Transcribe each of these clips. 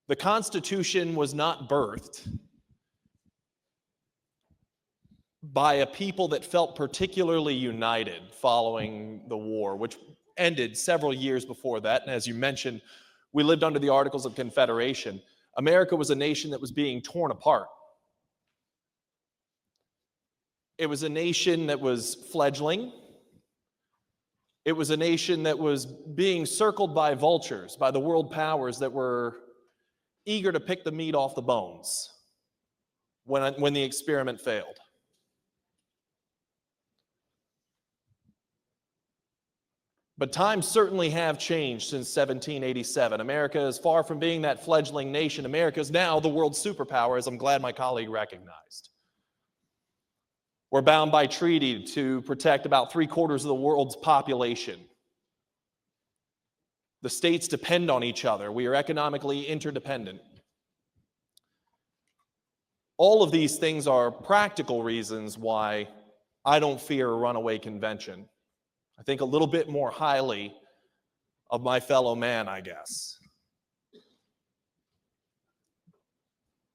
The Constitution was not birthed by a people that felt particularly united following the war, which ended several years before that. And as you mentioned, we lived under the Articles of Confederation. America was a nation that was being torn apart. It was a nation that was fledgling. It was a nation that was being circled by vultures, by the world powers that were eager to pick the meat off the bones when the experiment failed. But times certainly have changed since 1787. America is far from being that fledgling nation. America is now the world superpower, as I'm glad my colleague recognized. We're bound by treaty to protect about 3/4 of the world's population. The states depend on each other. We are economically interdependent. All of these things are practical reasons why I don't fear a runaway convention. I think a little bit more highly of my fellow man, I guess.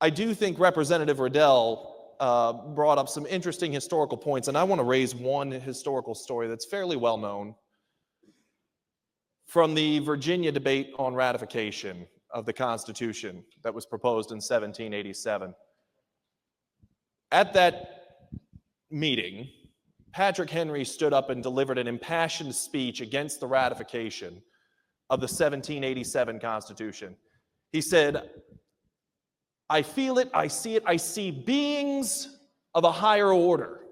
I do think Representative Riddell brought up some interesting historical points, and I want to raise one historical story that's fairly well known from the Virginia debate on ratification of the Constitution that was proposed in 1787. At that meeting, Patrick Henry stood up and delivered an impassioned speech against the ratification of the 1787 Constitution. He said, "I feel it, I see it, I see beings of a higher order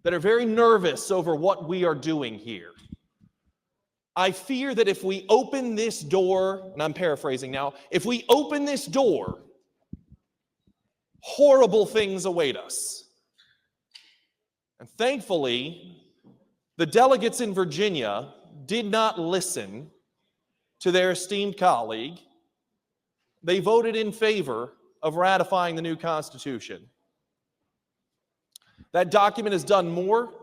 that are very nervous over what we are doing here. I fear that if we open this door," and I'm paraphrasing now, "if we open this door, horrible things await us." And thankfully, the delegates in Virginia did not listen to their esteemed colleague. They voted in favor of ratifying the new Constitution. That document has done more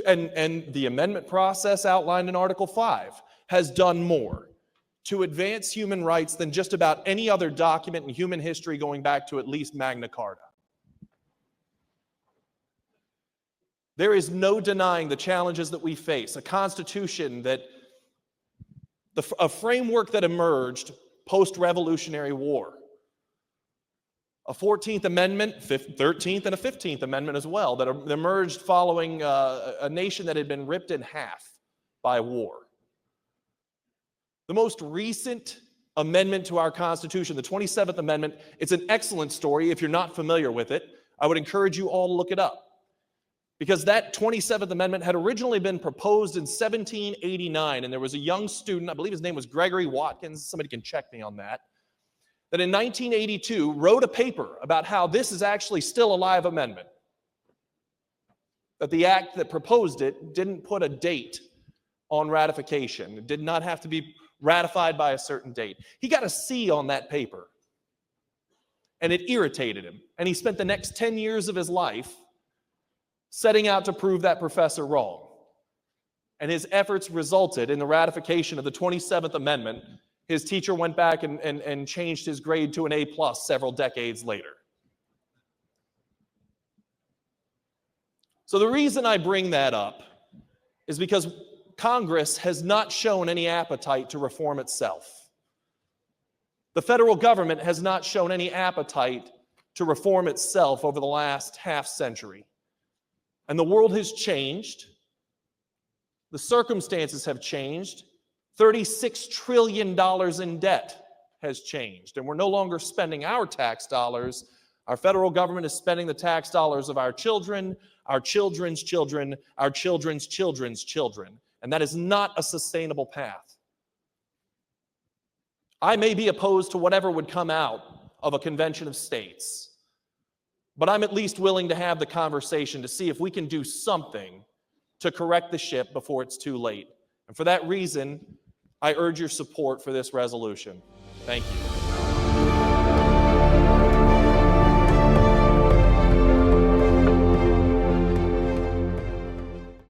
and the amendment process outlined in Article 5 has done more to advance human rights than just about any other document in human history going back to at least Magna Carta. There is no denying the challenges that we face. A constitution that, a framework that emerged post-Revolutionary War. A 14th Amendment, 13th and a 15th Amendment as well, that emerged following a nation that had been ripped in half by war. The most recent amendment to our Constitution, the 27th Amendment, it's an excellent story. If you're not familiar with it, I would encourage you all to look it up. Because that 27th Amendment had originally been proposed in 1789, and there was a young student, I believe his name was Gregory Watkins, somebody can check me on that in 1982 wrote a paper about how this is actually still a live amendment. That the act that proposed it didn't put a date on ratification. It did not have to be ratified by a certain date. He got a C on that paper, and it irritated him. And he spent the next 10 years of his life setting out to prove that professor wrong. And his efforts resulted in the ratification of the 27th Amendment. His teacher went back and changed his grade to an A+ several decades later. So the reason I bring that up is because Congress has not shown any appetite to reform itself. The federal government has not shown any appetite to reform itself over the last half century. And the world has changed. The circumstances have changed. $36 trillion in debt has changed. And we're no longer spending our tax dollars. Our federal government is spending the tax dollars of our children, our children's children, our children's children's children. And that is not a sustainable path. I may be opposed to whatever would come out of a convention of states, but I'm at least willing to have the conversation to see if we can do something to correct the ship before it's too late. And for that reason, I urge your support for this resolution. Thank you.